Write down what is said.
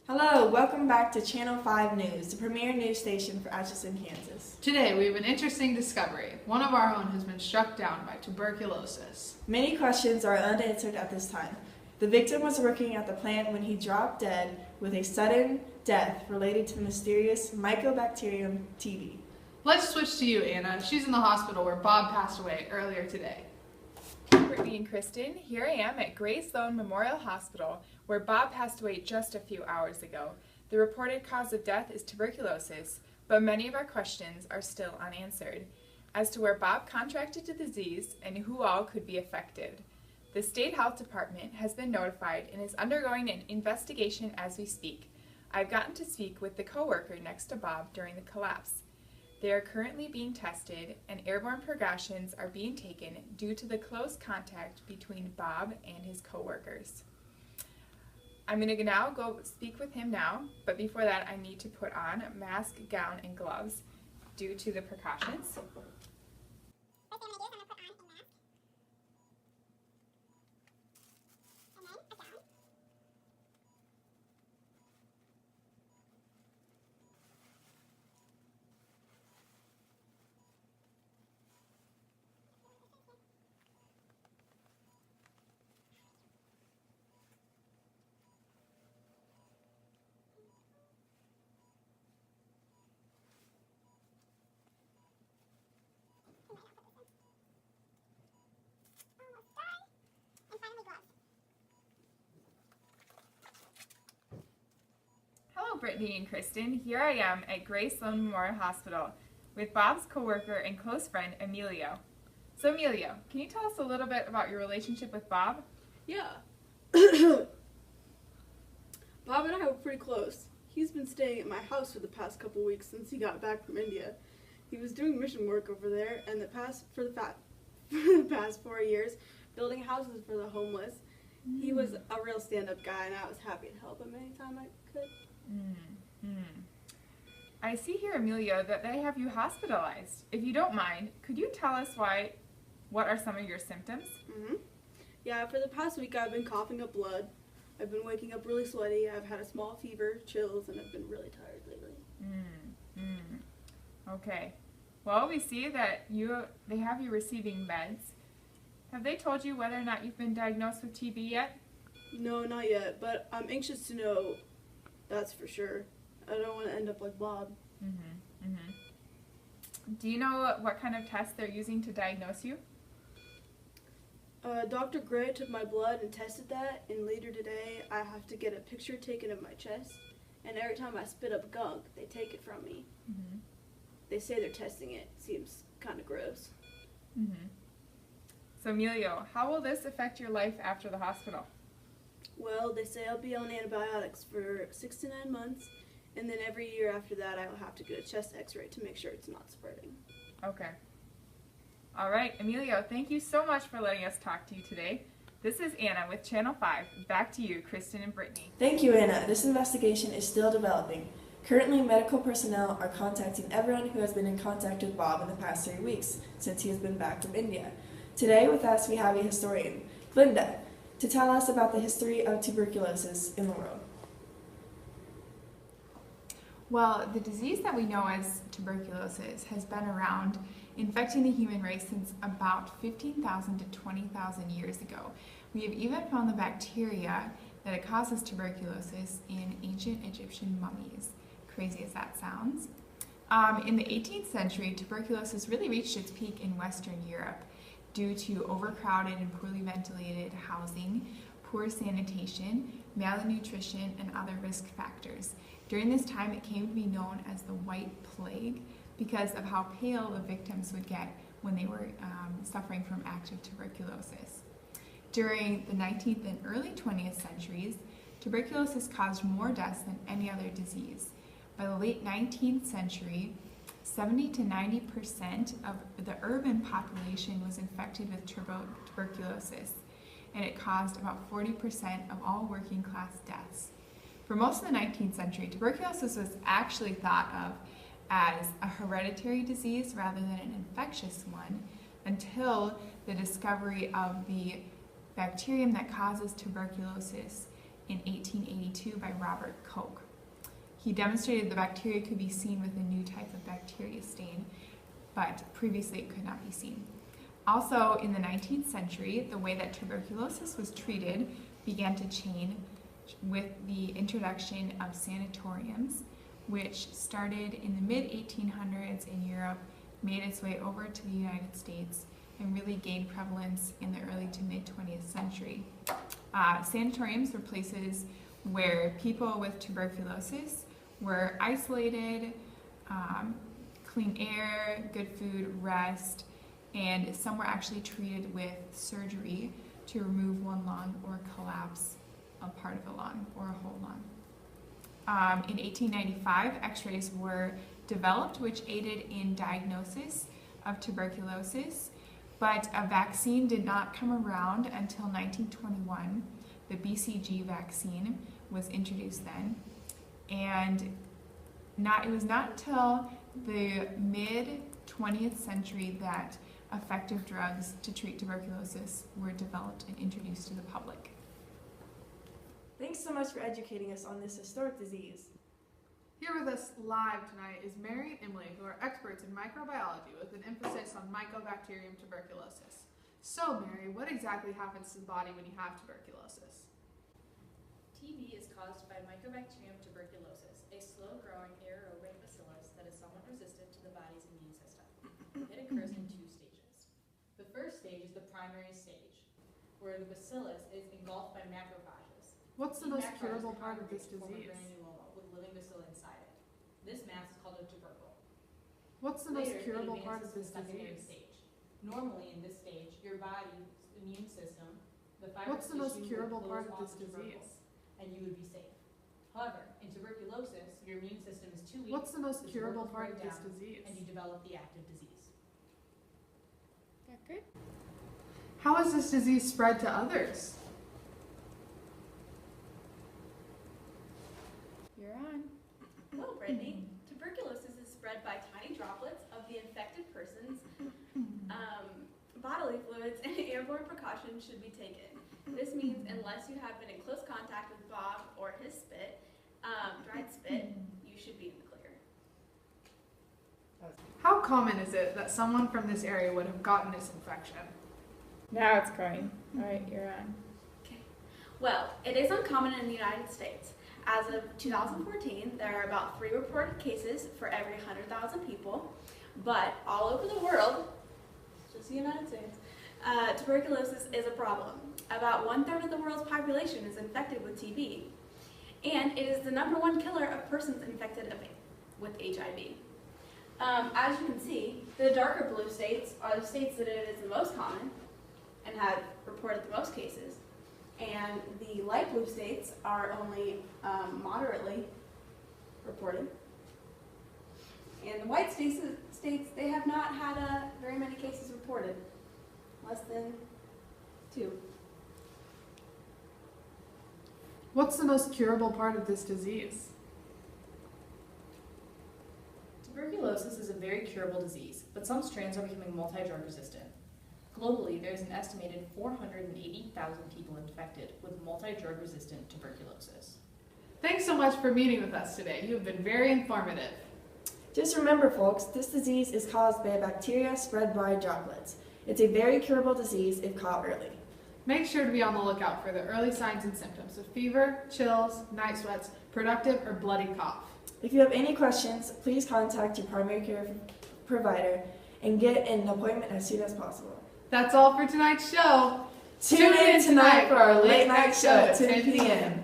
Hello, welcome back to Channel 5 News, the premier news station for Atchison, Kansas. Today we have an interesting discovery. One of our own has been struck down by tuberculosis. Many questions are unanswered at this time. The victim was working at the plant when he dropped dead with a sudden death related to the mysterious Mycobacterium TB. Let's switch to you, Anna. She's in the hospital where Bob passed away earlier today. Brittany and Kristen, here I am at Grace Sloan Memorial Hospital, where Bob passed away just a few hours ago. The reported cause of death is tuberculosis, but many of our questions are still unanswered as to where Bob contracted the disease and who all could be affected. The State Health Department has been notified and is undergoing an investigation as we speak. I've gotten to speak with the coworker next to Bob during the collapse. They are currently being tested, and airborne precautions are being taken due to the close contact between Bob and his coworkers. I'm going to now go speak with him now, but before that I need to put on a mask, gown, and gloves due to the precautions. Hello, Brittany and Kristen. Here I am at Grace Sloan Memorial Hospital with Bob's coworker and close friend, Emilio. So, Emilio, can you tell us a little bit about your relationship with Bob? Yeah. Bob and I were pretty close. He's been staying at my house for the past couple weeks since he got back from India. He was doing mission work over there, and for the past 4 years, building houses for the homeless. He was a real stand-up guy, and I was happy to help him anytime I could. I see here, Emilio, that they have you hospitalized. If you don't mind, could you tell us what are some of your symptoms? Yeah, for the past week I've been coughing up blood. I've been waking up really sweaty. I've had a small fever, chills, and I've been really tired lately. Okay. Well, we see that they have you receiving meds. Have they told you whether or not you've been diagnosed with TB yet? No, not yet, but I'm anxious to know, that's for sure. I don't want to end up like Bob. Do you know what kind of test they're using to diagnose you? Dr. Gray took my blood and tested that, and later today I have to get a picture taken of my chest, and every time I spit up gunk, they take it from me. They say they're testing it. Seems kind of gross. So, Emilio, how will this affect your life after the hospital? Well, they say I'll be on antibiotics for 6 to 9 months, and then every year after that I'll have to get a chest x-ray to make sure it's not spreading. Okay. All right, Emilio, thank you so much for letting us talk to you today. This is Anna with Channel 5. Back to you, Kristen and Brittany. Thank you, Anna. This investigation is still developing. Currently, medical personnel are contacting everyone who has been in contact with Bob in the past 3 weeks since he has been back from India. Today with us we have a historian, Linda, to tell us about the history of tuberculosis in the world. Well, the disease that we know as tuberculosis has been around infecting the human race since about 15,000 to 20,000 years ago. We have even found the bacteria that it causes tuberculosis in ancient Egyptian mummies. Crazy as that sounds. In the 18th century, tuberculosis really reached its peak in Western Europe due to overcrowded and poorly ventilated housing, poor sanitation, malnutrition, and other risk factors. During this time, it came to be known as the White Plague because of how pale the victims would get when they were suffering from active tuberculosis. During the 19th and early 20th centuries, tuberculosis caused more deaths than any other disease. By the late 19th century, 70 to 90% of the urban population was infected with tuberculosis, and it caused about 40% of all working class deaths. For most of the 19th century, tuberculosis was actually thought of as a hereditary disease rather than an infectious one until the discovery of the bacterium that causes tuberculosis in 1882 by Robert Koch. He demonstrated the bacteria could be seen with a new type of bacteria stain, but previously it could not be seen. Also, in the 19th century, the way that tuberculosis was treated began to change with the introduction of sanatoriums, which started in the mid-1800s in Europe, made its way over to the United States, and really gained prevalence in the early to mid-20th century. Sanatoriums were places where people with tuberculosis were isolated, clean air, good food, rest, and some were actually treated with surgery to remove one lung or collapse a part of a lung or a whole lung. In 1895, x-rays were developed which aided in diagnosis of tuberculosis, but a vaccine did not come around until 1921. The BCG vaccine was introduced then, and it was not until the mid-20th century that effective drugs to treat tuberculosis were developed and introduced to the public. Thanks so much for educating us on this historic disease. Here with us live tonight is Mary and Emily, who are experts in microbiology with an emphasis on Mycobacterium tuberculosis. So, Mary, what exactly happens to the body when you have tuberculosis? TB is caused by Mycobacterium tuberculosis, a slow-growing aerobic bacillus that is somewhat resistant to the body's immune system. It occurs in two stages. The first stage is the primary stage, where the bacillus is engulfed by macrophages. What's the most curable part of this disease? With living bacilli inside it. This mass is called a tubercle. What's the most Later, curable it part of advances this to the secondary disease? stage. Normally, in this stage, your body's immune system, the What's fibrous the most tissue curable would part close of this off the tubercle, disease? and you would be safe. However, in tuberculosis, your immune system is too weak. What's the most the curable tubercles part of break this down, disease? and you develop the active disease. Okay. How is this disease spread to others? You're on. Hello, Brittany. Tuberculosis is spread by tiny droplets of the infected person's bodily fluids, and airborne precautions should be taken. This means unless you have been in close contact with Bob or his spit, dried spit, you should be in the clear. How common is it that someone from this area would have gotten this infection? Now it's going. All right, you're on. Well, it is uncommon in the United States. As of 2014, there are about 3 reported cases for every 100,000 people, but all over the world, just the United States, tuberculosis is a problem. About 1/3 of the world's population is infected with TB, and it is the #1 killer of persons infected with HIV. As you can see, the darker blue states are the states that it is the most common and have reported the most cases, and the light blue states are only moderately reported. And the white states, they have not had very many cases reported, less than 2. What's the most curable part of this disease? Tuberculosis is a very curable disease, but some strains are becoming multi-drug resistant. Globally, there's an estimated 480,000 people infected with multi-drug resistant tuberculosis. Thanks so much for meeting with us today. You have been very informative. Just remember, folks, this disease is caused by a bacteria spread by droplets. It's a very curable disease if caught early. Make sure to be on the lookout for the early signs and symptoms of fever, chills, night sweats, productive or bloody cough. If you have any questions, please contact your primary care provider and get an appointment as soon as possible. That's all for tonight's show. Tune in tonight for our late night show at 10 p.m.